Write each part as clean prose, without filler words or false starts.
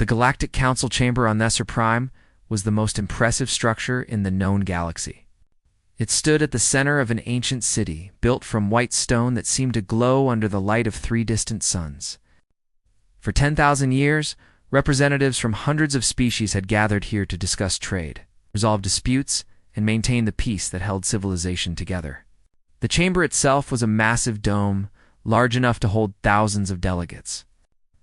The Galactic Council Chamber on Nesser Prime was the most impressive structure in the known galaxy. It stood at the center of an ancient city, built from white stone that seemed to glow under the light of 3 distant suns. For 10,000 years, representatives from hundreds of species had gathered here to discuss trade, resolve disputes, and maintain the peace that held civilization together. The chamber itself was a massive dome, large enough to hold thousands of delegates,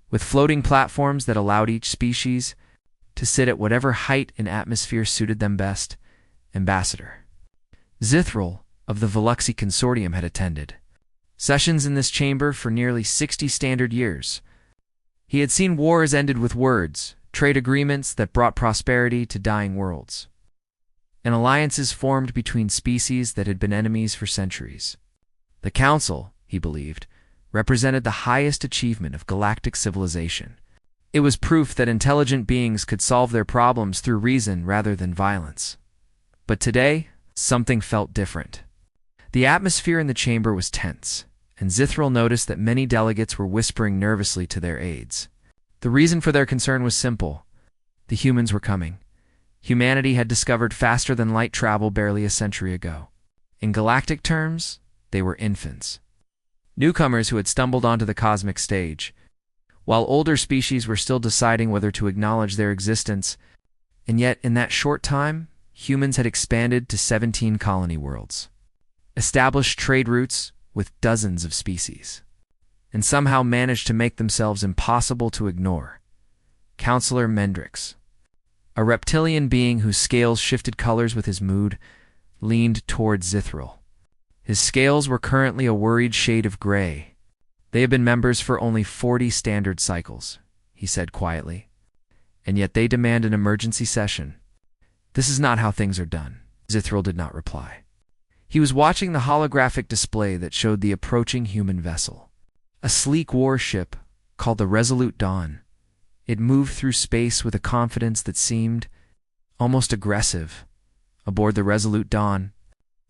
with floating platforms that allowed each species to sit at whatever height and atmosphere suited them best. Ambassador Zithril of the Veluxy Consortium had attended sessions in this chamber for nearly 60 standard years. He had seen wars ended with words, trade agreements that brought prosperity to dying worlds, and alliances formed between species that had been enemies for centuries. The Council, he believed, represented the highest achievement of galactic civilization. It was proof that intelligent beings could solve their problems through reason rather than violence. But today, something felt different. The atmosphere in the chamber was tense, and Zithril noticed that many delegates were whispering nervously to their aides. The reason for their concern was simple. The humans were coming. Humanity had discovered faster than light travel barely a century ago. In galactic terms, they were infants. Newcomers who had stumbled onto the cosmic stage, while older species were still deciding whether to acknowledge their existence. And yet, in that short time, humans had expanded to 17 colony worlds, established trade routes with dozens of species, and somehow managed to make themselves impossible to ignore. Counselor Mendrix, a reptilian being whose scales shifted colors with his mood, leaned towards Zithril. His scales were currently a worried shade of gray. They have been members for only 40 standard cycles, he said quietly, and yet they demand an emergency session. This is not how things are done. Zithril did not reply. He was watching the holographic display that showed the approaching human vessel, a sleek warship called the Resolute Dawn. It moved through space with a confidence that seemed almost aggressive. Aboard the Resolute Dawn,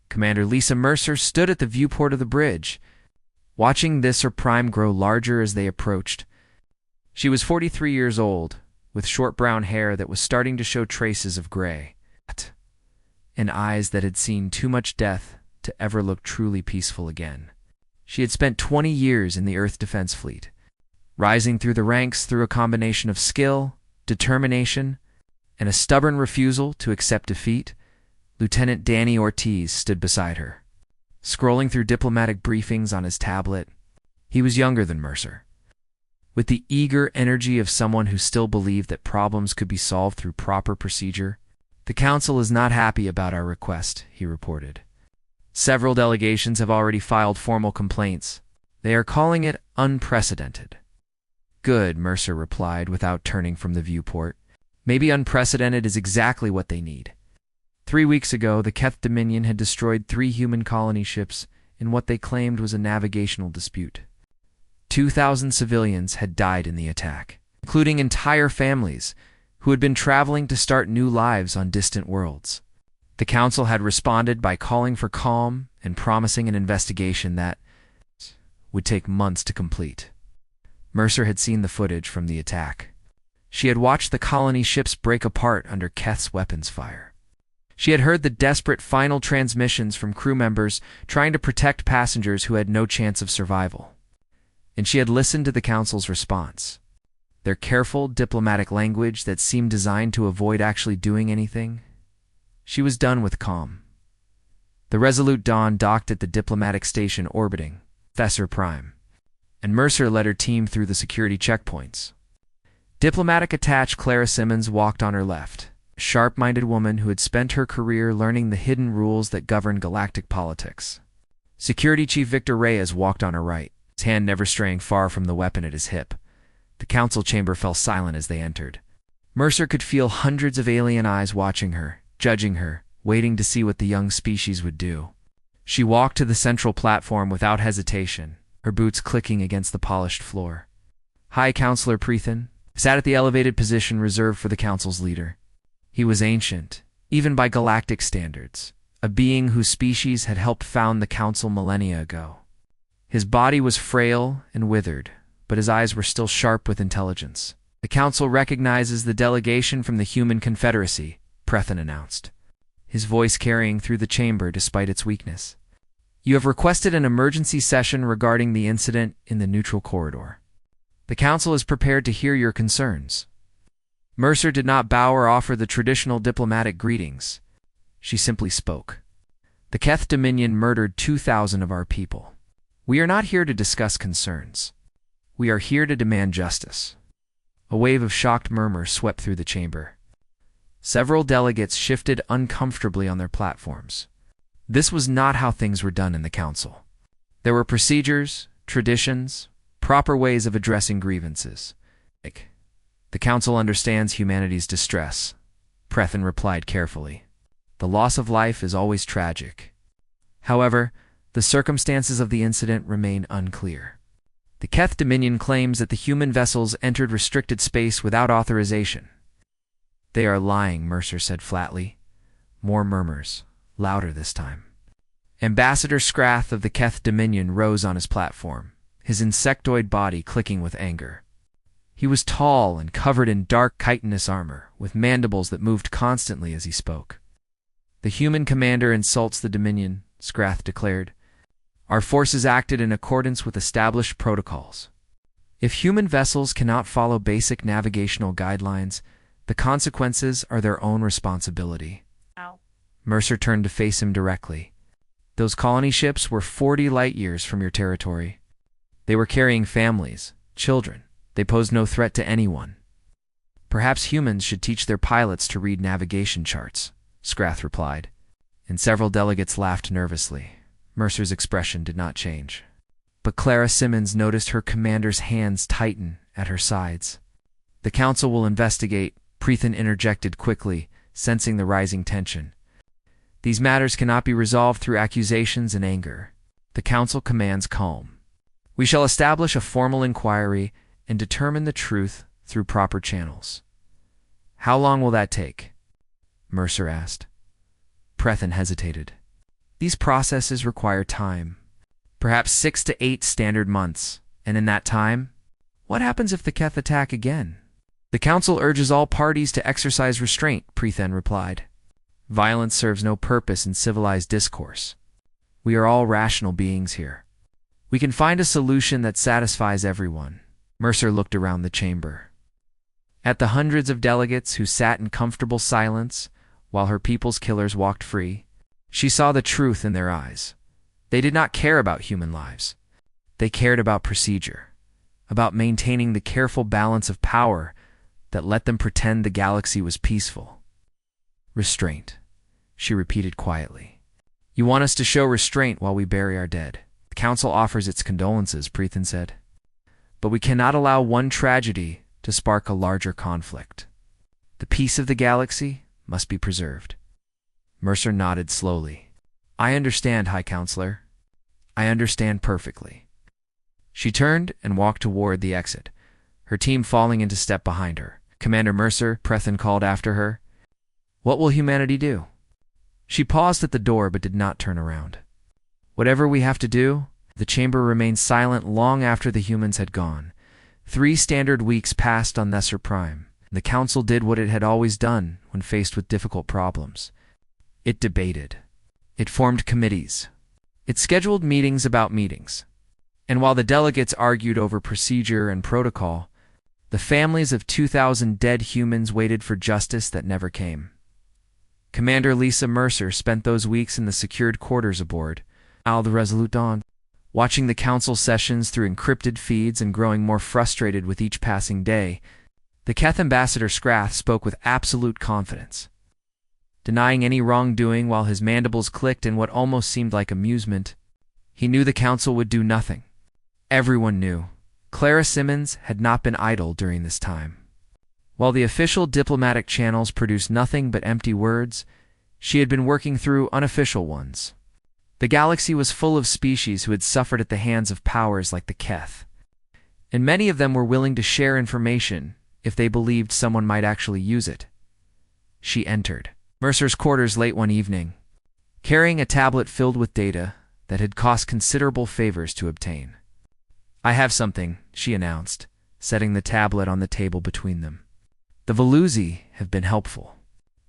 Commander Lisa Mercer stood at the viewport of the bridge, watching this her prime grow larger as they approached. She was 43 years old, with short brown hair that was starting to show traces of gray, and eyes that had seen too much death to ever look truly peaceful again. She had spent 20 years in the Earth Defense Fleet, rising through the ranks through a combination of skill, determination, and a stubborn refusal to accept defeat. Lieutenant Danny Ortiz stood beside her, scrolling through diplomatic briefings on his tablet. He was younger than Mercer, with the eager energy of someone who still believed that problems could be solved through proper procedure. "The Council is not happy about our request," he reported. "Several delegations have already filed formal complaints. They are calling it unprecedented." "Good," Mercer replied without turning from the viewport. "Maybe unprecedented is exactly what they need." 3 weeks ago, the Keth Dominion had destroyed 3 human colony ships in what they claimed was a navigational dispute. 2,000 civilians had died in the attack, including entire families who had been traveling to start new lives on distant worlds. The Council had responded by calling for calm and promising an investigation that would take months to complete. Mercer had seen the footage from the attack. She had watched the colony ships break apart under Keth's weapons fire. She had heard the desperate final transmissions from crew members trying to protect passengers who had no chance of survival. And she had listened to the Council's response, their careful, diplomatic language that seemed designed to avoid actually doing anything. She was done with calm. The Resolute Dawn docked at the diplomatic station orbiting Thesser Prime, and Mercer led her team through the security checkpoints. Diplomatic attached Clara Simmons walked on her left, a sharp-minded woman who had spent her career learning the hidden rules that govern galactic politics. Security Chief Victor Reyes walked on her right, his hand never straying far from the weapon at his hip. The Council chamber fell silent as they entered. Mercer could feel hundreds of alien eyes watching her, judging her, waiting to see what the young species would do. She walked to the central platform without hesitation, her boots clicking against the polished floor. High Counselor Prethan sat at the elevated position reserved for the Council's leader. He was ancient, even by galactic standards, a being whose species had helped found the Council millennia ago. His body was frail and withered, but his eyes were still sharp with intelligence. The Council recognizes the delegation from the Human Confederacy, Prethan announced, his voice carrying through the chamber despite its weakness. You have requested an emergency session regarding the incident in the neutral corridor. The Council is prepared to hear your concerns. Mercer did not bow or offer the traditional diplomatic greetings. She simply spoke. The Keth Dominion murdered 2,000 of our people. We are not here to discuss concerns. We are here to demand justice. A wave of shocked murmurs swept through the chamber. Several delegates shifted uncomfortably on their platforms. This was not how things were done in the Council. There were procedures, traditions, proper ways of addressing grievances. The Council understands humanity's distress, Prethan replied carefully. The loss of life is always tragic. However, the circumstances of the incident remain unclear. The Keth Dominion claims that the human vessels entered restricted space without authorization. They are lying, Mercer said flatly. More murmurs, louder this time. Ambassador Scrath of the Keth Dominion rose on his platform, his insectoid body clicking with anger. He was tall and covered in dark chitinous armor, with mandibles that moved constantly as he spoke. The human commander insults the Dominion, Scrath declared. Our forces acted in accordance with established protocols. If human vessels cannot follow basic navigational guidelines, the consequences are their own responsibility. Ow. Mercer turned to face him directly. Those colony ships were 40 light-years from your territory. They were carrying families, children. They posed no threat to anyone. Perhaps humans should teach their pilots to read navigation charts, Scrath replied, and several delegates laughed nervously. Mercer's expression did not change. But Clara Simmons noticed her commander's hands tighten at her sides. The Council will investigate, Prethan interjected quickly, sensing the rising tension. These matters cannot be resolved through accusations and anger. The Council commands calm. We shall establish a formal inquiry and determine the truth through proper channels. How long will that take? Mercer asked. Prethan hesitated. These processes require time, perhaps 6 to 8 standard months, and in that time, what happens if the Keth attack again? The Council urges all parties to exercise restraint, Prethan replied. Violence serves no purpose in civilized discourse. We are all rational beings here. We can find a solution that satisfies everyone. Mercer looked around the chamber. At the hundreds of delegates who sat in comfortable silence while her people's killers walked free, she saw the truth in their eyes. They did not care about human lives. They cared about procedure, about maintaining the careful balance of power that let them pretend the galaxy was peaceful. Restraint, she repeated quietly. You want us to show restraint while we bury our dead. The Council offers its condolences, Prethan said. But we cannot allow one tragedy to spark a larger conflict. The peace of the galaxy must be preserved. Mercer nodded slowly. I understand, High Counselor. I understand perfectly. She turned and walked toward the exit, her team falling into step behind her. Commander Mercer, Prethan called after her. What will humanity do? She paused at the door but did not turn around. Whatever we have to do. The chamber remained silent long after the humans had gone. 3 standard weeks passed on Nesser Prime. The Council did what it had always done when faced with difficult problems. It debated. It formed committees. It scheduled meetings about meetings. And while the delegates argued over procedure and protocol, the families of 2,000 dead humans waited for justice that never came. Commander Lisa Mercer spent those weeks in the secured quarters aboard Al the Resolute Dawn, watching the Council sessions through encrypted feeds and growing more frustrated with each passing day. The Keth Ambassador Scrath spoke with absolute confidence, denying any wrongdoing while his mandibles clicked in what almost seemed like amusement. He knew the Council would do nothing. Everyone knew. Clara Simmons had not been idle during this time. While the official diplomatic channels produced nothing but empty words, she had been working through unofficial ones. The galaxy was full of species who had suffered at the hands of powers like the Keth, and many of them were willing to share information if they believed someone might actually use it. She entered Mercer's quarters late one evening, carrying a tablet filled with data that had cost considerable favors to obtain. I have something, she announced, setting the tablet on the table between them. "The Velusi have been helpful.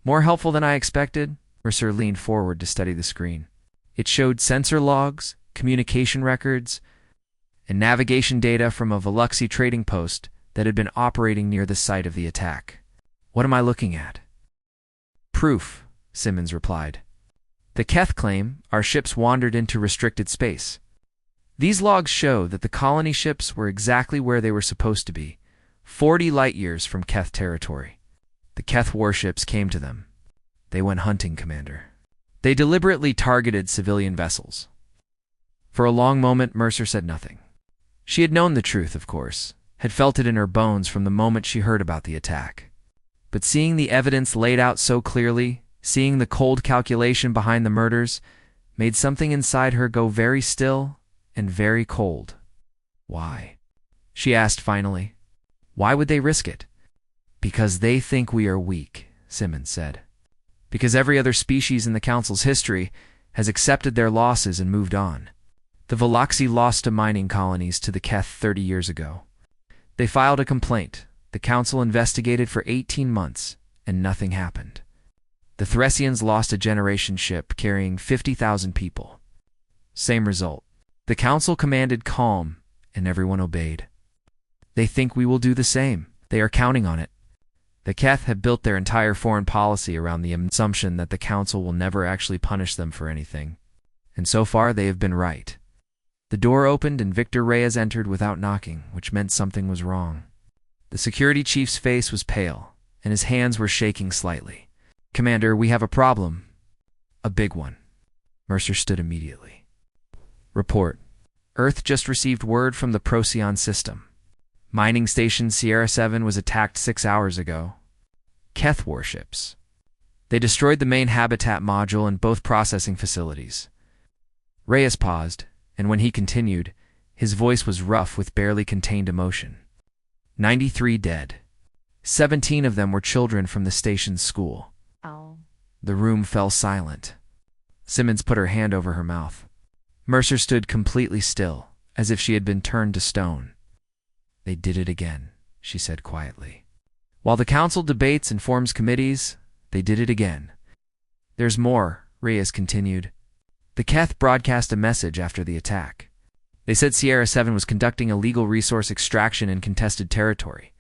More helpful than I expected." Mercer leaned forward to study the screen. It showed sensor logs, communication records, and navigation data from a Veluxi trading post that had been operating near the site of the attack. "What am I looking at?" "Proof," Simmons replied. "The Keth claim our ships wandered into restricted space. These logs show that the colony ships were exactly where they were supposed to be, 40 light-years from Keth territory. The Keth warships came to them. They went hunting, Commander. They deliberately targeted civilian vessels." For a long moment, Mercer said nothing. She had known the truth, of course, had felt it in her bones from the moment she heard about the attack. But seeing the evidence laid out so clearly, seeing the cold calculation behind the murders, made something inside her go very still and very cold. "Why?" she asked finally. "Why would they risk it?" "Because they think we are weak," Simmons said. "Because every other species in the Council's history has accepted their losses and moved on. The Veluxi lost to mining colonies to the Keth 30 years ago. They filed a complaint. The Council investigated for 18 months, and nothing happened. The Theresians lost a generation ship carrying 50,000 people. Same result. The Council commanded calm, and everyone obeyed. They think we will do the same. They are counting on it. The Keth have built their entire foreign policy around the assumption that the Council will never actually punish them for anything. And so far, they have been right." The door opened and Victor Reyes entered without knocking, which meant something was wrong. The security chief's face was pale, and his hands were shaking slightly. "Commander, we have a problem. A big one." Mercer stood immediately. "Report. Earth just received word from the Procyon system. Mining station Sierra 7 was attacked 6 hours ago. Keth warships. They destroyed the main habitat module and both processing facilities." Reyes paused, and when he continued, his voice was rough with barely contained emotion. 93 dead. 17 of them were children from the station's school. Oh. The room fell silent. Simmons put her hand over her mouth. Mercer stood completely still, as if she had been turned to stone. "They did it again," she said quietly. "While the Council debates and forms committees, they did it again." "There's more," Reyes continued. "The Keth broadcast a message after the attack. They said Sierra 7 was conducting illegal resource extraction in contested territory.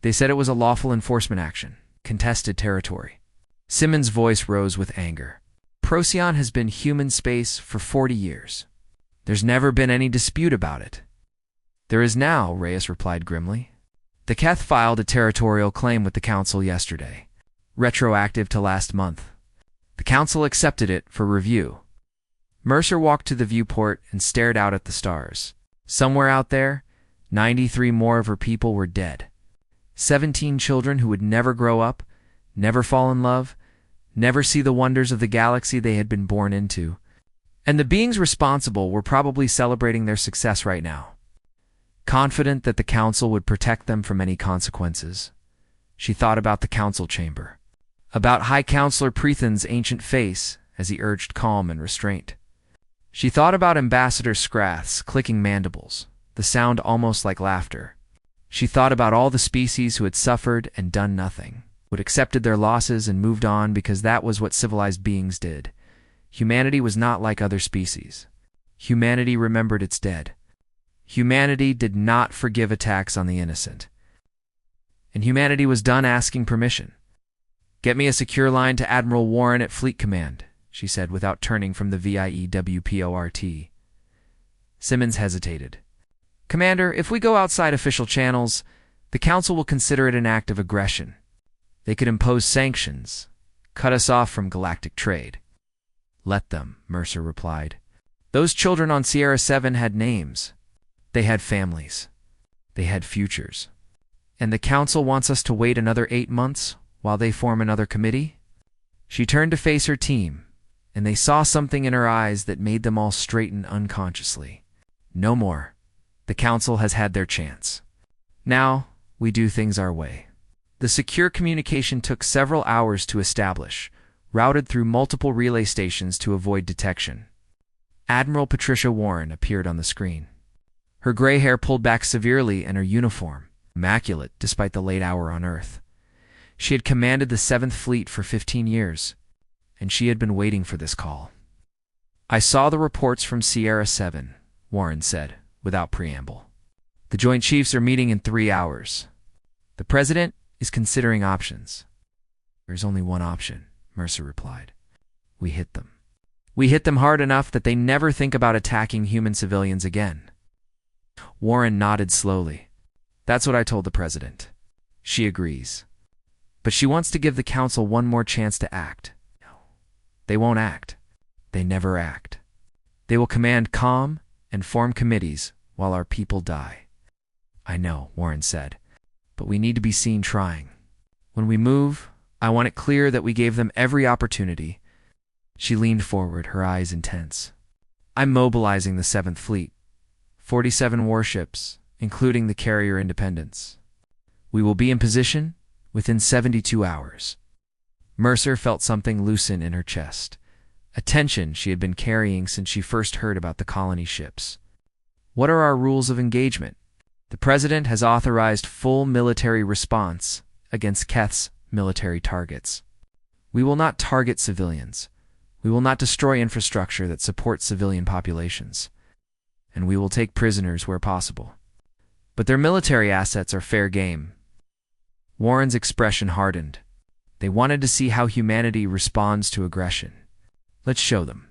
They said it was a lawful enforcement action. Contested territory." Simmons' voice rose with anger. "Procyon has been human space for 40 years. There's never been any dispute about it." "There is now," Reyes replied grimly. "The Keth filed a territorial claim with the Council yesterday, retroactive to last month. The Council accepted it for review." Mercer walked to the viewport and stared out at the stars. Somewhere out there, 93 more of her people were dead. 17 children who would never grow up, never fall in love, never see the wonders of the galaxy they had been born into. And the beings responsible were probably celebrating their success right now, confident that the Council would protect them from any consequences. She thought about the Council chamber, about High Counselor Prethan's ancient face as he urged calm and restraint. She thought about Ambassador Scrath's clicking mandibles, the sound almost like laughter. She thought about all the species who had suffered and done nothing, who had accepted their losses and moved on because that was what civilized beings did. Humanity was not like other species. Humanity remembered its dead. Humanity did not forgive attacks on the innocent. And humanity was done asking permission. "Get me a secure line to Admiral Warren at Fleet Command," she said without turning from the VIEWPORT. Simmons hesitated. "Commander, if we go outside official channels, the Council will consider it an act of aggression. They could impose sanctions, cut us off from galactic trade." "Let them," Mercer replied. "Those children on Sierra 7 had names. They had families. They had futures. And the Council wants us to wait another 8 months while they form another committee?" She turned to face her team, and they saw something in her eyes that made them all straighten unconsciously. "No more. The Council has had their chance. Now, we do things our way." The secure communication took several hours to establish, routed through multiple relay stations to avoid detection. Admiral Patricia Warren appeared on the screen. Her gray hair pulled back severely and her uniform, immaculate despite the late hour on Earth. She had commanded the 7th Fleet for 15 years, and she had been waiting for this call. "I saw the reports from Sierra 7, Warren said, without preamble. "The Joint Chiefs are meeting in 3 hours. The President is considering options." "There's only one option," Mercer replied. "We hit them. We hit them hard enough that they never think about attacking human civilians again." Warren nodded slowly. "That's what I told the President. She agrees. But she wants to give the Council one more chance to act." "No. They won't act. They never act. They will command calm and form committees while our people die." "I know," Warren said, "but we need to be seen trying. When we move, I want it clear that we gave them every opportunity." She leaned forward, her eyes intense. "I'm mobilizing the 7th Fleet. 47 warships, including the carrier Independence. We will be in position within 72 hours. Mercer felt something loosen in her chest, a tension she had been carrying since she first heard about the colony ships. "What are our rules of engagement?" "The President has authorized full military response against Keth's military targets. We will not target civilians. We will not destroy infrastructure that supports civilian populations. And we will take prisoners where possible. But their military assets are fair game." Warren's expression hardened. They wanted to see how humanity responds to aggression. "Let's show them."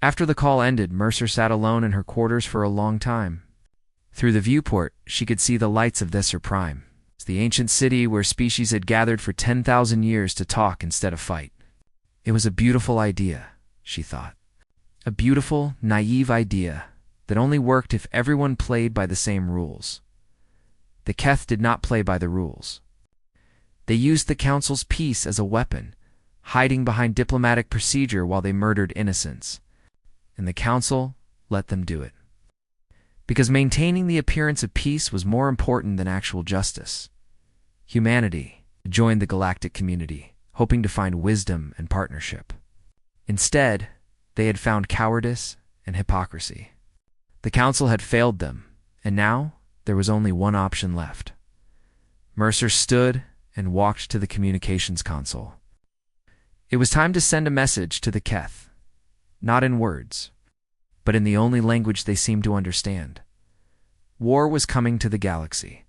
After the call ended, Mercer sat alone in her quarters for a long time. Through the viewport, she could see the lights of Thesser Prime, the ancient city where species had gathered for 10,000 years to talk instead of fight. It was a beautiful idea, she thought. A beautiful, naive idea that only worked if everyone played by the same rules. The Keth did not play by the rules. They used the Council's peace as a weapon, hiding behind diplomatic procedure while they murdered innocents. And the Council let them do it. Because maintaining the appearance of peace was more important than actual justice. Humanity joined the galactic community, hoping to find wisdom and partnership. Instead, they had found cowardice and hypocrisy. The Council had failed them, and now there was only one option left. Mercer stood and walked to the communications console. It was time to send a message to the Keth, not in words, but in the only language they seemed to understand. War was coming to the galaxy,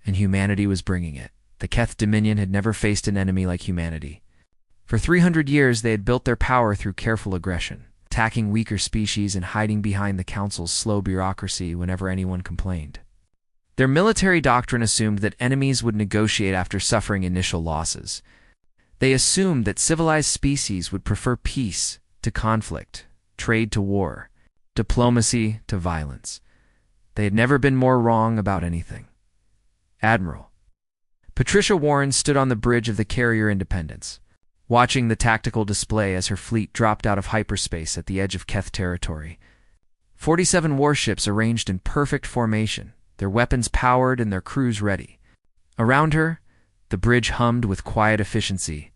and humanity was bringing it. The Keth Dominion had never faced an enemy like humanity. For 300 years, they had built their power through careful aggression, attacking weaker species and hiding behind the Council's slow bureaucracy whenever anyone complained. Their military doctrine assumed that enemies would negotiate after suffering initial losses. They assumed that civilized species would prefer peace to conflict, trade to war, diplomacy to violence. They had never been more wrong about anything. Admiral Patricia Warren stood on the bridge of the carrier Independence, watching the tactical display as her fleet dropped out of hyperspace at the edge of Keth territory. 47 warships arranged in perfect formation, their weapons powered and their crews ready. Around her, the bridge hummed with quiet efficiency,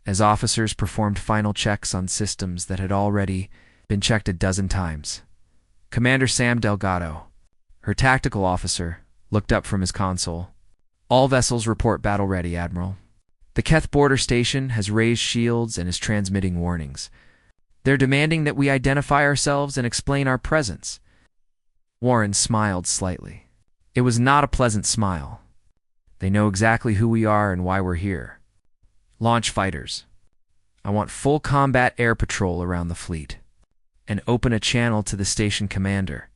as officers performed final checks on systems that had already been checked a dozen times. Commander Sam Delgado, her tactical officer, looked up from his console. "All vessels report battle ready, Admiral. The Keth border station has raised shields and is transmitting warnings. They're demanding that we identify ourselves and explain our presence." Warren smiled slightly. It was not a pleasant smile. "They know exactly who we are and why we're here. Launch fighters. I want full combat air patrol around the fleet. And open a channel to the station commander."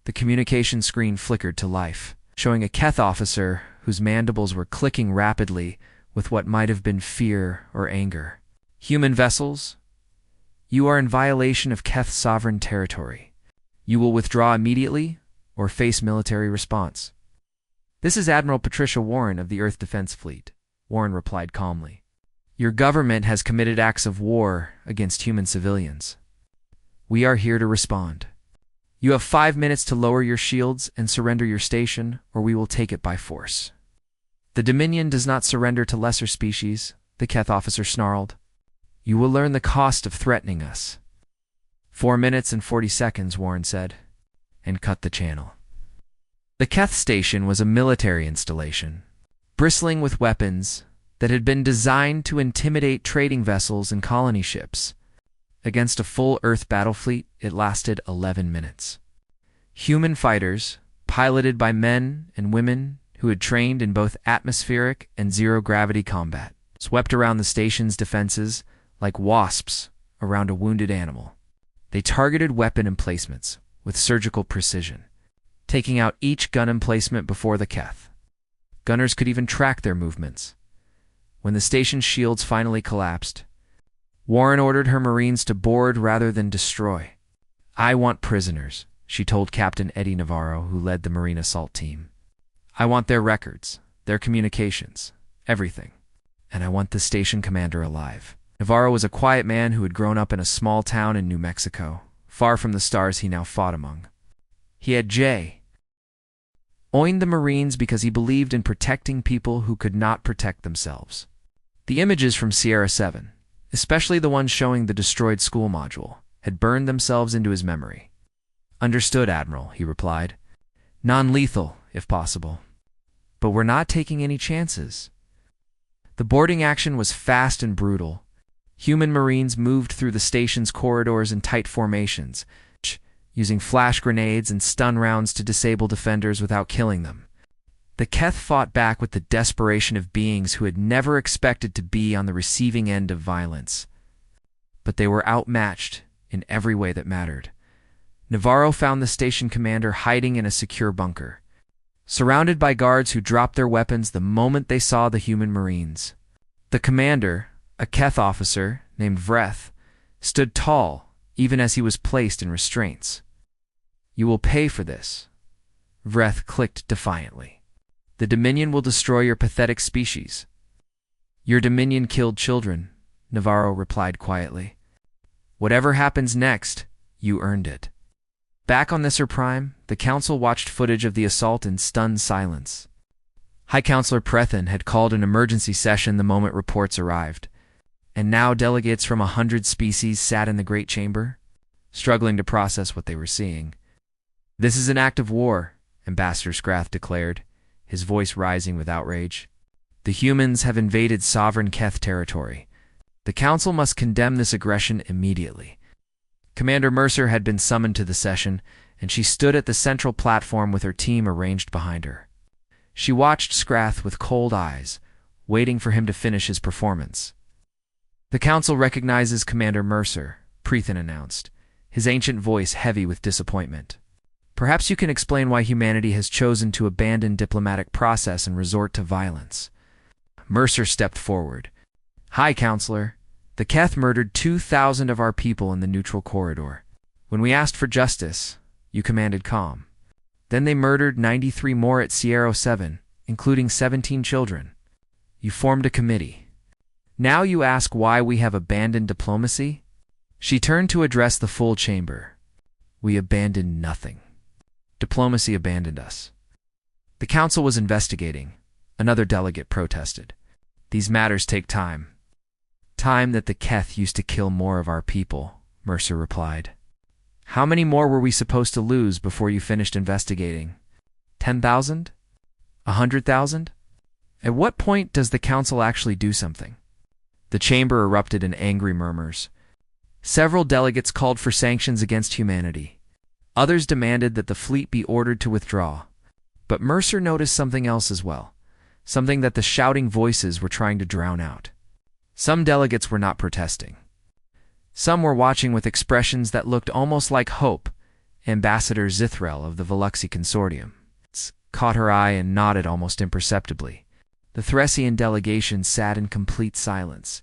The communication screen flickered to life, showing a Keth officer whose mandibles were clicking rapidly with what might have been fear or anger. "Human vessels, you are in violation of Keth's sovereign territory. You will withdraw immediately or face military response." "This is Admiral Patricia Warren of the Earth Defense Fleet," Warren replied calmly. "Your government has committed acts of war against human civilians. We are here to respond. You have 5 minutes to lower your shields and surrender your station, or we will take it by force." "The Dominion does not surrender to lesser species," the Keth officer snarled. "You will learn the cost of threatening us." 4 minutes and 40 seconds, Warren said, and cut the channel. The Keth station was a military installation, bristling with weapons that had been designed to intimidate trading vessels and colony ships. Against a full Earth battle fleet, it lasted 11 minutes. Human fighters, piloted by men and women who had trained in both atmospheric and zero-gravity combat, swept around the station's defenses like wasps around a wounded animal. They targeted weapon emplacements with surgical precision, taking out each gun emplacement before the Keth. Gunners could even track their movements. When the station's shields finally collapsed, Warren ordered her Marines to board rather than destroy. "I want prisoners," she told Captain Eddie Navarro, who led the Marine assault team. "I want their records, their communications, everything. And I want the station commander alive." Navarro was a quiet man who had grown up in a small town in New Mexico, far from the stars he now fought among. He had joined the Marines because he believed in protecting people who could not protect themselves. The images from Sierra 7, especially the ones showing the destroyed school module, had burned themselves into his memory. "Understood, Admiral," he replied. "Non-lethal, if possible. But we're not taking any chances." The boarding action was fast and brutal. Human Marines moved through the station's corridors in tight formations, using flash grenades and stun rounds to disable defenders without killing them. The Keth fought back with the desperation of beings who had never expected to be on the receiving end of violence. But they were outmatched in every way that mattered. Navarro found the station commander hiding in a secure bunker, surrounded by guards who dropped their weapons the moment they saw the human Marines. The commander, a Keth officer named Vreth, stood tall even as he was placed in restraints. "You will pay for this," Vreth clicked defiantly. "The Dominion will destroy your pathetic species." "Your Dominion killed children," Navarro replied quietly. "Whatever happens next, you earned it." Back on Nesser Prime, the Council watched footage of the assault in stunned silence. High Counselor Prethin had called an emergency session the moment reports arrived, and now delegates from 100 species sat in the Great Chamber, struggling to process what they were seeing. "This is an act of war," Ambassador Scrath declared, his voice rising with outrage. "The humans have invaded sovereign Keth territory. The Council must condemn this aggression immediately." Commander Mercer had been summoned to the session, and she stood at the central platform with her team arranged behind her. She watched Scrath with cold eyes, waiting for him to finish his performance. "The Council recognizes Commander Mercer," Prethin announced, his ancient voice heavy with disappointment. "Perhaps you can explain why humanity has chosen to abandon diplomatic process and resort to violence." Mercer stepped forward. "High Counselor, the Keth murdered 2,000 of our people in the neutral corridor. When we asked for justice, you commanded calm. Then they murdered 93 more at Sierra 7, including 17 children. You formed a committee. Now you ask why we have abandoned diplomacy?" She turned to address the full chamber. "We abandoned nothing. Diplomacy abandoned us." The Council was investigating. Another delegate protested. "These matters take time." "Time that the Keth used to kill more of our people," Mercer replied. "How many more were we supposed to lose before you finished investigating? 10,000? 100,000? At what point does the Council actually do something?" The chamber erupted in angry murmurs. Several delegates called for sanctions against humanity. Others demanded that the fleet be ordered to withdraw. But Mercer noticed something else as well, something that the shouting voices were trying to drown out. Some delegates were not protesting. Some were watching with expressions that looked almost like hope. Ambassador Zithrel of the Veluxi Consortium caught her eye and nodded almost imperceptibly. The Thresian delegation sat in complete silence,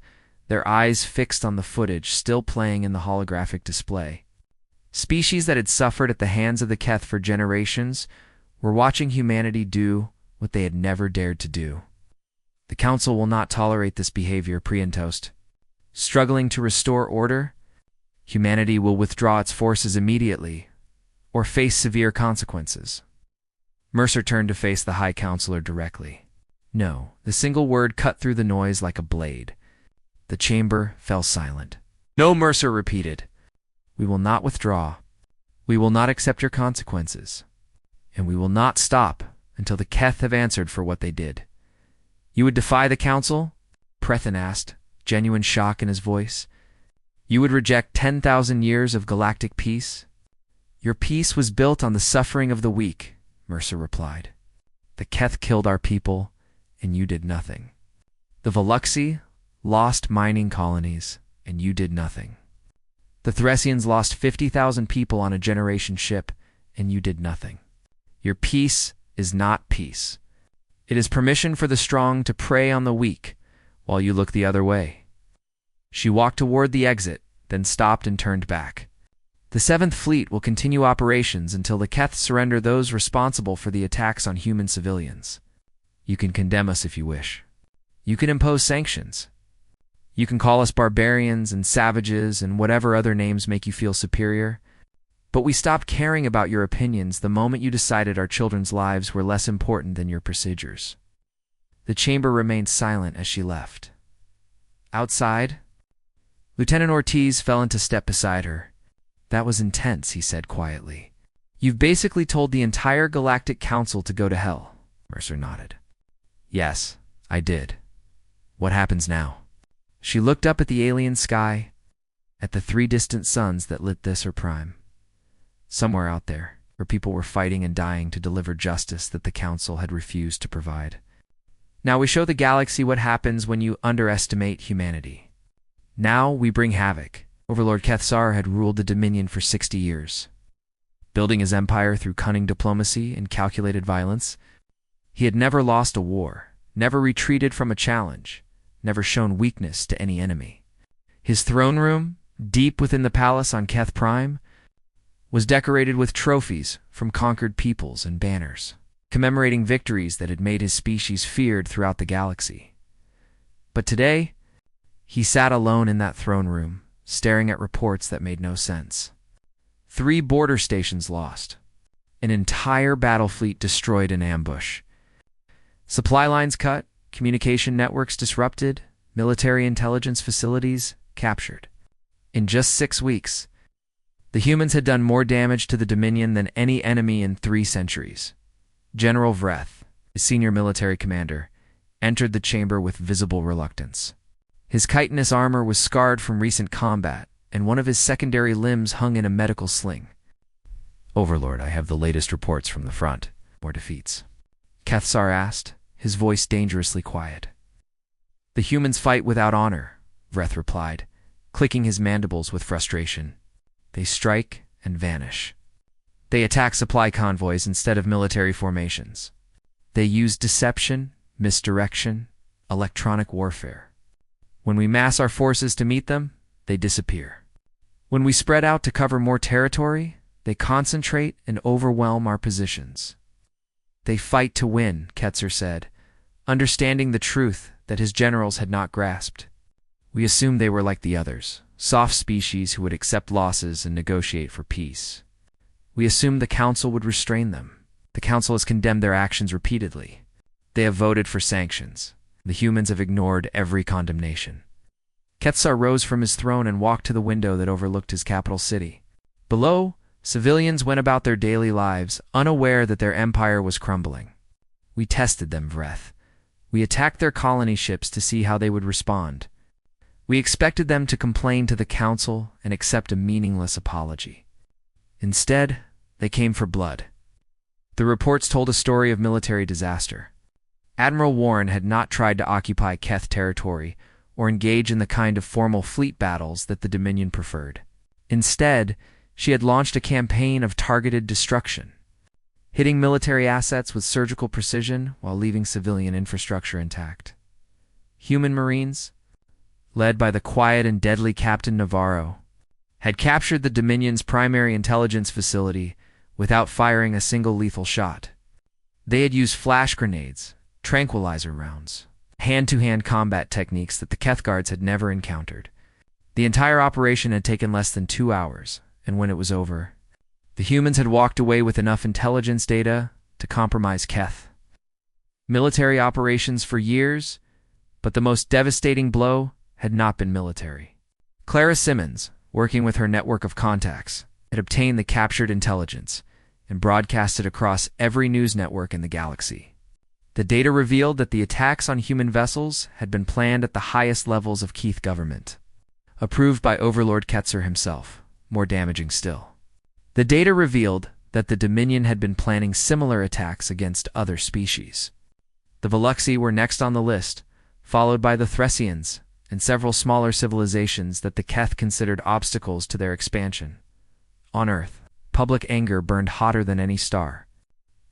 their eyes fixed on the footage still playing in the holographic display. Species that had suffered at the hands of the Keth for generations were watching humanity do what they had never dared to do. "The Council will not tolerate this behavior," Prientost. "Struggling to restore order, humanity will withdraw its forces immediately or face severe consequences." Mercer turned to face the High Counselor directly. No, the single word cut through the noise like a blade. The chamber fell silent. "No," Mercer repeated. "We will not withdraw. We will not accept your consequences. and we will not stop until the Keth have answered for what they did. You would defy the Council? Prethin asked, genuine shock in his voice. You would reject 10,000 years of galactic peace? Your peace was built on the suffering of the weak, Mercer replied. The Keth killed our people, and you did nothing. The Veluxi lost mining colonies, and you did nothing. The Thresians lost 50,000 people on a generation ship, and you did nothing. Your peace is not peace. It is permission for the strong to prey on the weak, while you look the other way. She walked toward the exit, then stopped and turned back. The 7th Fleet will continue operations until the Keth surrender those responsible for the attacks on human civilians. You can condemn us if you wish. You can impose sanctions. You can call us barbarians and savages and whatever other names make you feel superior. But we stopped caring about your opinions the moment you decided our children's lives were less important than your procedures. The chamber remained silent as she left. Outside, Lieutenant Ortiz fell into step beside her. That was intense, he said quietly. You've basically told the entire Galactic Council to go to hell. Mercer nodded. Yes, I did. What happens now? She looked up at the alien sky, at the 3 distant suns that lit this her prime. Somewhere out there, where people were fighting and dying to deliver justice that the Council had refused to provide. Now we show the galaxy what happens when you underestimate humanity. Now we bring havoc. Overlord Kethsar had ruled the Dominion for 60 years. Building his empire through cunning diplomacy and calculated violence, he had never lost a war, never retreated from a challenge, never shown weakness to any enemy. His throne room, deep within the palace on Keth Prime, was decorated with trophies from conquered peoples and banners, commemorating victories that had made his species feared throughout the galaxy. But today, he sat alone in that throne room, staring at reports that made no sense. 3 border stations lost. An entire battle fleet destroyed in ambush. Supply lines cut, communication networks disrupted, military intelligence facilities captured. In just 6 weeks, the humans had done more damage to the Dominion than any enemy in 3 centuries. General Vreth, his senior military commander, entered the chamber with visible reluctance. His chitinous armor was scarred from recent combat, and one of his secondary limbs hung in a medical sling. Overlord, I have the latest reports from the front. More defeats. Kethsar asked, his voice dangerously quiet. The humans fight without honor, Vreth replied, clicking his mandibles with frustration. They strike and vanish. They attack supply convoys instead of military formations. They use deception, misdirection, electronic warfare. When we mass our forces to meet them, they disappear. When we spread out to cover more territory, they concentrate and overwhelm our positions. They fight to win, Ketzer said, understanding the truth that his generals had not grasped. We assumed they were like the others, soft species who would accept losses and negotiate for peace. We assumed the Council would restrain them. The Council has condemned their actions repeatedly. They have voted for sanctions. The humans have ignored every condemnation. Kethsar rose from his throne and walked to the window that overlooked his capital city. Below, civilians went about their daily lives, unaware that their empire was crumbling. We tested them, Vreth. We attacked their colony ships to see how they would respond. We expected them to complain to the Council and accept a meaningless apology. Instead, they came for blood. The reports told a story of military disaster. Admiral Warren had not tried to occupy Keth territory or engage in the kind of formal fleet battles that the Dominion preferred. Instead, she had launched a campaign of targeted destruction, hitting military assets with surgical precision while leaving civilian infrastructure intact. Human Marines, led by the quiet and deadly Captain Navarro, had captured the Dominion's primary intelligence facility without firing a single lethal shot. They had used flash grenades, tranquilizer rounds, hand-to-hand combat techniques that the Keth Guards had never encountered. The entire operation had taken less than 2 hours, and when it was over, the humans had walked away with enough intelligence data to compromise Keth. Military operations for years, but the most devastating blow had not been military. Clara Simmons, working with her network of contacts, had obtained the captured intelligence, and broadcast it across every news network in the galaxy. The data revealed that the attacks on human vessels had been planned at the highest levels of Keith government, approved by Overlord Ketzer himself, more damaging still. The data revealed that the Dominion had been planning similar attacks against other species. The Veluxi were next on the list, followed by the Thessians and several smaller civilizations that the Keth considered obstacles to their expansion. On Earth, public anger burned hotter than any star.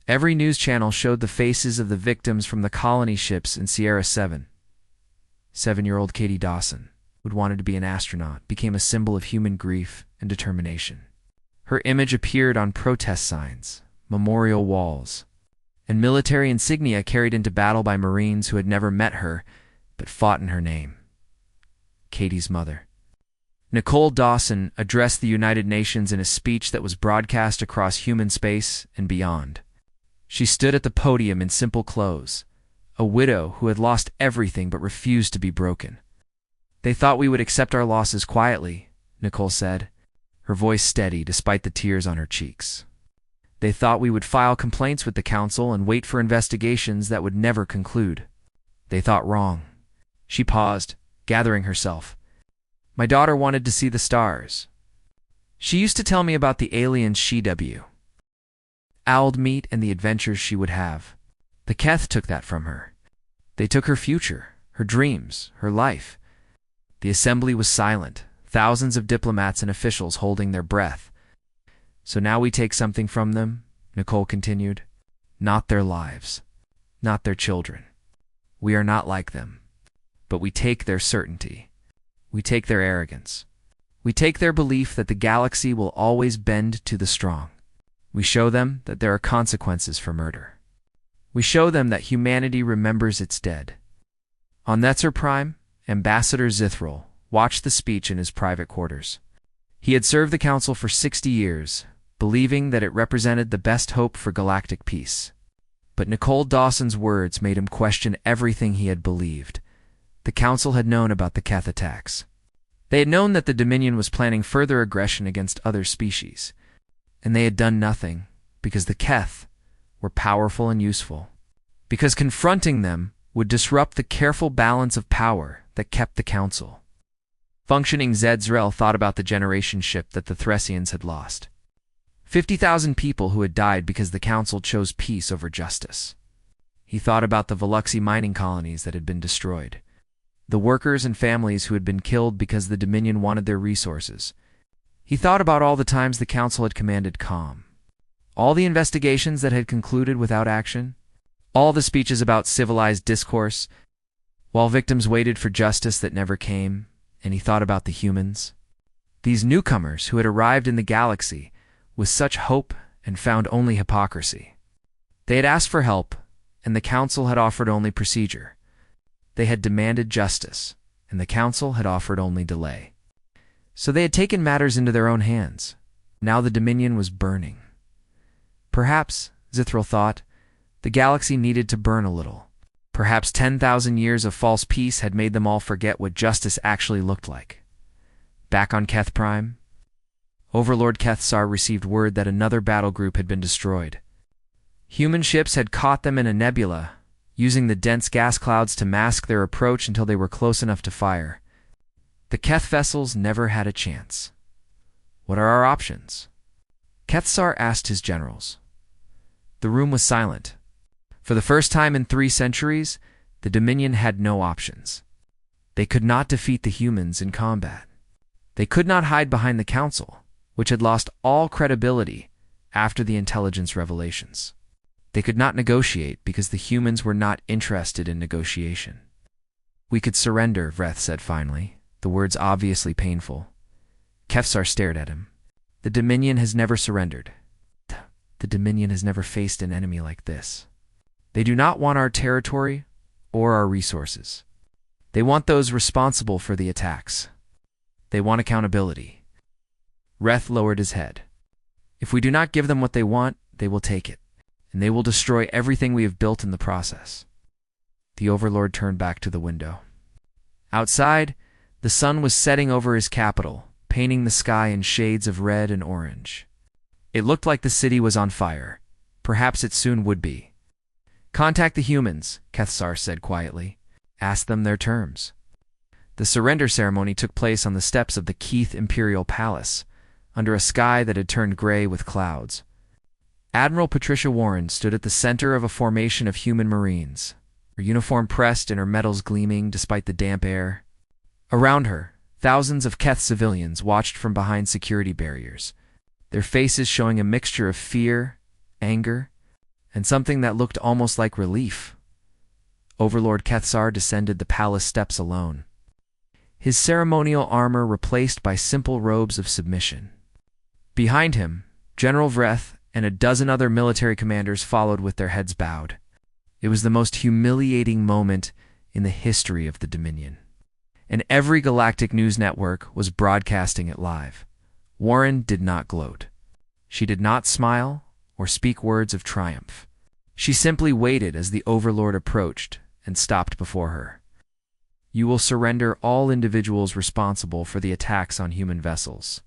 Every news channel showed the faces of the victims from the colony ships in Sierra 7. 7-year-old Katie Dawson, who'd wanted to be an astronaut, became a symbol of human grief and determination. Her image appeared on protest signs, memorial walls, and military insignia carried into battle by Marines who had never met her but fought in her name. Katie's mother. Nicole Dawson addressed the United Nations in a speech that was broadcast across human space and beyond. She stood at the podium in simple clothes, a widow who had lost everything but refused to be broken. "They thought we would accept our losses quietly," Nicole said, her voice steady despite the tears on her cheeks. "They thought we would file complaints with the Council and wait for investigations that would never conclude. They thought wrong." She paused, gathering herself. "My daughter wanted to see the stars. She used to tell me about the aliens she'd meet and the adventures she would have. The Keth took that from her. They took her future, her dreams, her life." The assembly was silent, thousands of diplomats and officials holding their breath. "So now we take something from them," Nicole continued. "Not their lives, not their children. We are not like them. But we take their certainty. We take their arrogance. We take their belief that the galaxy will always bend to the strong. We show them that there are consequences for murder. We show them that humanity remembers its dead." On Netzer Prime, Ambassador Zithril watched the speech in his private quarters. He had served the Council for 60 years, believing that it represented the best hope for galactic peace. But Nicole Dawson's words made him question everything he had believed. The Council had known about the Keth attacks. They had known that the Dominion was planning further aggression against other species, and they had done nothing because the Keth were powerful and useful, because confronting them would disrupt the careful balance of power that kept the Council functioning. Zedzrel thought about the generation ship that the Thessians had lost. 50,000 people who had died because the Council chose peace over justice. He thought about the Veluxi mining colonies that had been destroyed, the workers and families who had been killed because the Dominion wanted their resources. He thought about all the times the Council had commanded calm, all the investigations that had concluded without action, all the speeches about civilized discourse, while victims waited for justice that never came. And he thought about the humans, these newcomers who had arrived in the galaxy with such hope and found only hypocrisy. They had asked for help, and the Council had offered only procedure. They had demanded justice, and the Council had offered only delay. So they had taken matters into their own hands. Now the Dominion was burning. Perhaps, Zithril thought, the galaxy needed to burn a little. Perhaps 10,000 years of false peace had made them all forget what justice actually looked like. Back on Keth Prime, Overlord Kethsar received word that another battle group had been destroyed. Human ships had caught them in a nebula, using the dense gas clouds to mask their approach until they were close enough to fire. The Keth vessels never had a chance. "What are our options?" Kethsar asked his generals. The room was silent. For the first time in 3 centuries, the Dominion had no options. They could not defeat the humans in combat. They could not hide behind the Council, which had lost all credibility after the intelligence revelations. They could not negotiate because the humans were not interested in negotiation. "We could surrender," Vreth said finally, the words obviously painful. Kefsar stared at him. "The Dominion has never surrendered. The Dominion has never faced an enemy like this. They do not want our territory or our resources. They want those responsible for the attacks. They want accountability." Reth lowered his head. "If we do not give them what they want, they will take it, and they will destroy everything we have built in the process." The Overlord turned back to the window. Outside, the sun was setting over his capital, painting the sky in shades of red and orange. It looked like the city was on fire. Perhaps it soon would be. "Contact the humans," Kethsar said quietly. "Ask them their terms." The surrender ceremony took place on the steps of the Keith Imperial Palace, under a sky that had turned gray with clouds. Admiral Patricia Warren stood at the center of a formation of human marines, her uniform pressed and her medals gleaming despite the damp air. Around her, thousands of Keth civilians watched from behind security barriers, their faces showing a mixture of fear, anger, and something that looked almost like relief. Overlord Kethsar descended the palace steps alone, his ceremonial armor replaced by simple robes of submission. Behind him, General Vreth and a dozen other military commanders followed with their heads bowed. It was the most humiliating moment in the history of the Dominion, and every galactic news network was broadcasting it live. Warren did not gloat. She did not smile or speak words of triumph. She simply waited as the Overlord approached and stopped before her. "You will surrender all individuals responsible for the attacks on human vessels,"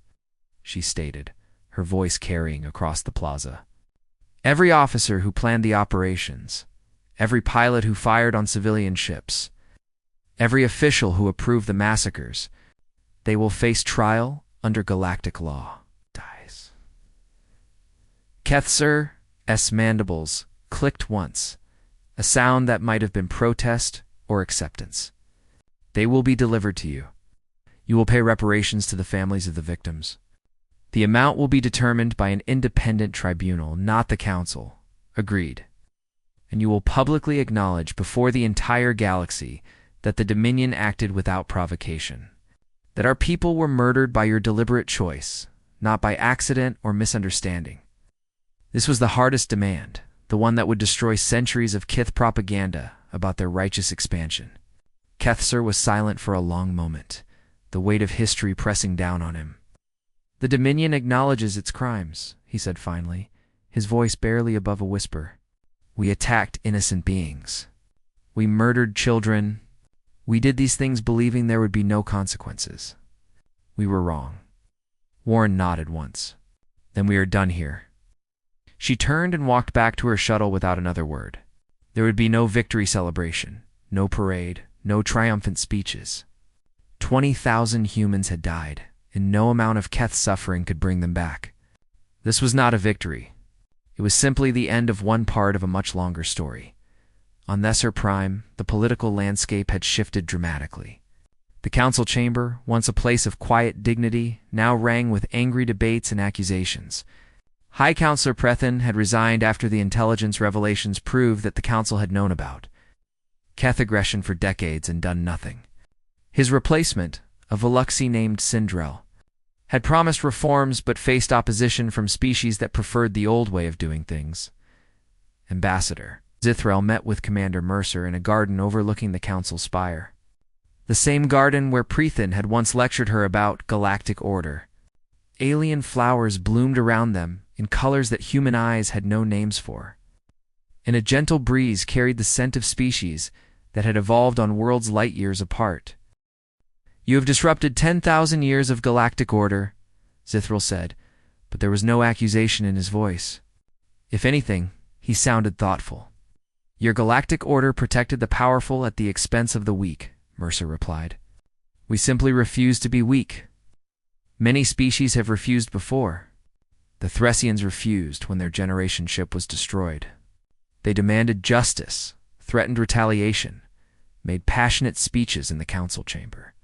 she stated, her voice carrying across the plaza. "Every officer who planned the operations, every pilot who fired on civilian ships, every official who approved the massacres, they will face trial under galactic law." Dies. Kethsar's mandibles clicked once, a sound that might have been protest or acceptance. "They will be delivered to you. You will pay reparations to the families of the victims. The amount will be determined by an independent tribunal, not the Council." Agreed. "And you will publicly acknowledge before the entire galaxy that the Dominion acted without provocation, that our people were murdered by your deliberate choice, not by accident or misunderstanding." This was the hardest demand, the one that would destroy centuries of Kith propaganda about their righteous expansion. Kethsar was silent for a long moment, the weight of history pressing down on him. "The Dominion acknowledges its crimes," he said finally, his voice barely above a whisper. "We attacked innocent beings. We murdered children. We did these things believing there would be no consequences. We were wrong." Warren nodded once. "Then we are done here." She turned and walked back to her shuttle without another word. There would be no victory celebration, no parade, no triumphant speeches. 20,000 humans had died, and no amount of Keth's suffering could bring them back. This was not a victory. It was simply the end of one part of a much longer story. On Thesser Prime, the political landscape had shifted dramatically. The council chamber, once a place of quiet dignity, now rang with angry debates and accusations. High Counselor Prethin had resigned after the intelligence revelations proved that the council had known about Keth aggression for decades and done nothing. His replacement, a Veluxi named Sindrel, had promised reforms but faced opposition from species that preferred the old way of doing things. Ambassador Zithrel met with Commander Mercer in a garden overlooking the council spire. The same garden where Prethin had once lectured her about galactic order. Alien flowers bloomed around them in colors that human eyes had no names for. And a gentle breeze carried the scent of species that had evolved on worlds light years apart. "You have disrupted 10,000 years of galactic order," Zithrel said, but there was no accusation in his voice. If anything, he sounded thoughtful. "Your galactic order protected the powerful at the expense of the weak," Mercer replied. "We simply refuse to be weak. Many species have refused before. The Thessians refused when their generation ship was destroyed. They demanded justice, threatened retaliation, made passionate speeches in the council chamber."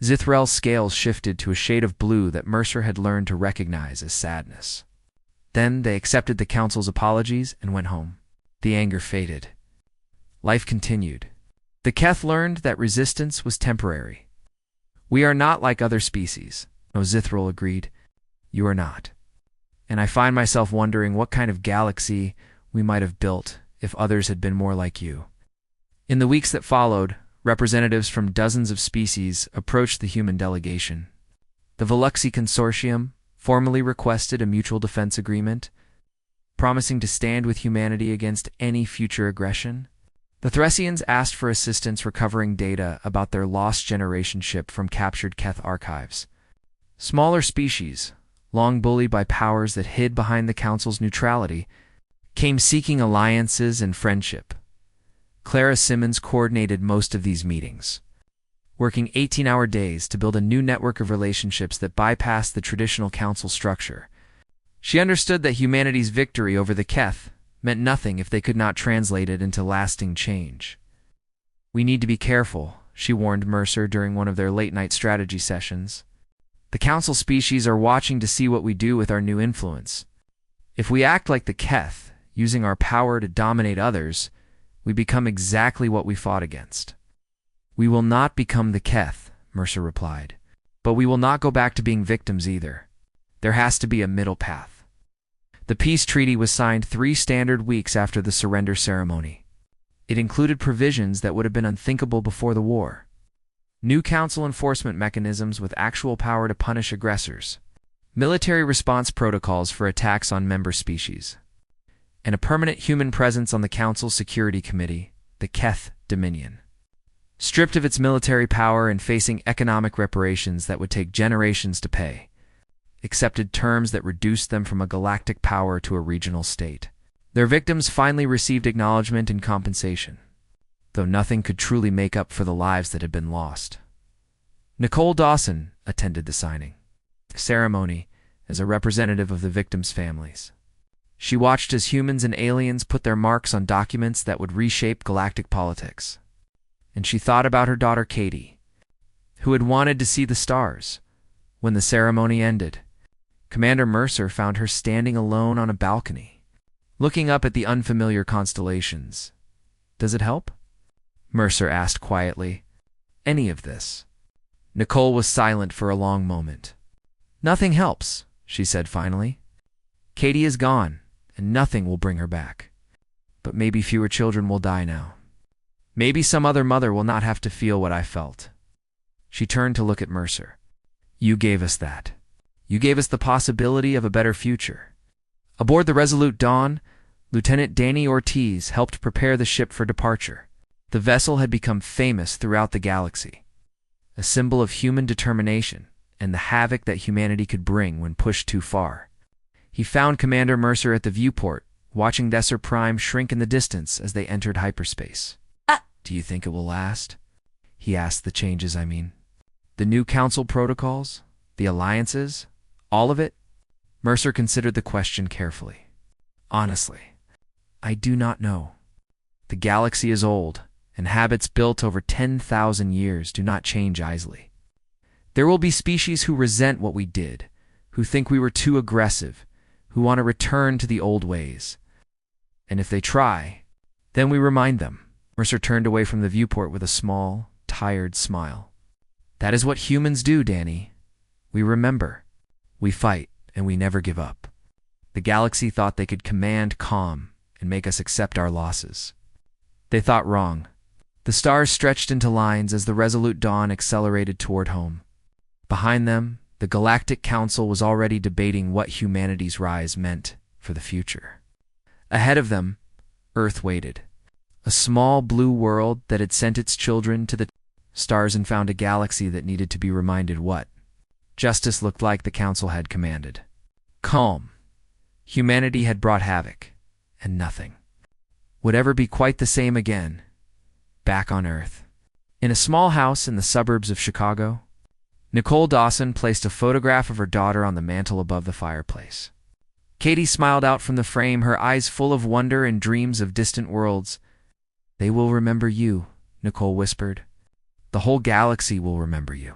Zithrel's scales shifted to a shade of blue that Mercer had learned to recognize as sadness. Then they accepted the council's apologies and went home. The anger faded. Life continued. The Keth learned that resistance was temporary. "We are not like other species." "No," Zithrel agreed. "You are not. And I find myself wondering what kind of galaxy we might have built if others had been more like you." In the weeks that followed, representatives from dozens of species approached the human delegation. The Veluxi Consortium formally requested a mutual defense agreement, promising to stand with humanity against any future aggression. The Thessians asked for assistance recovering data about their lost generation ship from captured Keth archives. Smaller species, long bullied by powers that hid behind the Council's neutrality, came seeking alliances and friendship. Clara Simmons coordinated most of these meetings, working 18-hour days to build a new network of relationships that bypassed the traditional Council structure. She understood that humanity's victory over the Keth meant nothing if they could not translate it into lasting change. "We need to be careful," she warned Mercer during one of their late-night strategy sessions. "The Council species are watching to see what we do with our new influence. If we act like the Keth, using our power to dominate others, we become exactly what we fought against." "We will not become the Keth," Mercer replied. "But we will not go back to being victims either. There has to be a middle path." The peace treaty was signed 3 standard weeks after the surrender ceremony. It included provisions that would have been unthinkable before the war. New Council enforcement mechanisms with actual power to punish aggressors, military response protocols for attacks on member species, and a permanent human presence on the Council's Security Committee, the Keth Dominion. Stripped of its military power and facing economic reparations that would take generations to pay, accepted terms that reduced them from a galactic power to a regional state. Their victims finally received acknowledgement and compensation, though nothing could truly make up for the lives that had been lost. Nicole Dawson attended the signing ceremony as a representative of the victims' families. She watched as humans and aliens put their marks on documents that would reshape galactic politics. And she thought about her daughter Katie, who had wanted to see the stars. When the ceremony ended, Commander Mercer found her standing alone on a balcony, looking up at the unfamiliar constellations. "Does it help?" Mercer asked quietly. "Any of this?" Nicole was silent for a long moment. "Nothing helps," she said finally. "Katie is gone, and nothing will bring her back. But maybe fewer children will die now. Maybe some other mother will not have to feel what I felt." She turned to look at Mercer. "You gave us that. You gave us the possibility of a better future." Aboard the Resolute Dawn, Lieutenant Danny Ortiz helped prepare the ship for departure. The vessel had become famous throughout the galaxy, a symbol of human determination and the havoc that humanity could bring when pushed too far. He found Commander Mercer at the viewport, watching Desser Prime shrink in the distance as they entered hyperspace. "Do you think it will last?" he asked. "The changes, I mean. The new Council protocols? The alliances? All of it?" Mercer considered the question carefully. "Honestly, I do not know. The galaxy is old, and habits built over 10,000 years do not change easily. There will be species who resent what we did, who think we were too aggressive, who want to return to the old ways. And if they try, then we remind them." Mercer turned away from the viewport with a small, tired smile. "That is what humans do, Danny. We remember. We fight, and we never give up. The galaxy thought they could command calm and make us accept our losses. They thought wrong." The stars stretched into lines as the Resolute Dawn accelerated toward home. Behind them, the Galactic Council was already debating what humanity's rise meant for the future. Ahead of them, Earth waited. A small blue world that had sent its children to the stars and found a galaxy that needed to be reminded what justice looked like. The Council had commanded calm. Humanity had brought havoc, and nothing would ever be quite the same again. Back on Earth, in a small house in the suburbs of Chicago, Nicole Dawson placed a photograph of her daughter on the mantel above the fireplace. Katie smiled out from the frame, her eyes full of wonder and dreams of distant worlds. "They will remember you," Nicole whispered. "The whole galaxy will remember you."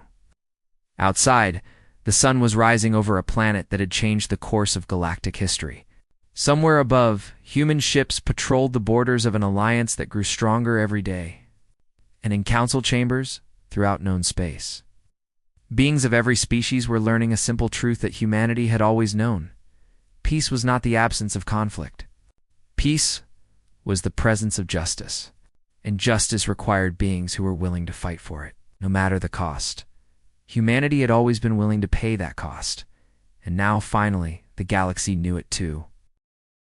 Outside, the sun was rising over a planet that had changed the course of galactic history. Somewhere above, human ships patrolled the borders of an alliance that grew stronger every day. And in council chambers, throughout known space, beings of every species were learning a simple truth that humanity had always known. Peace was not the absence of conflict. Peace was the presence of justice. And justice required beings who were willing to fight for it, no matter the cost. Humanity had always been willing to pay that cost. And now, finally, the galaxy knew it too.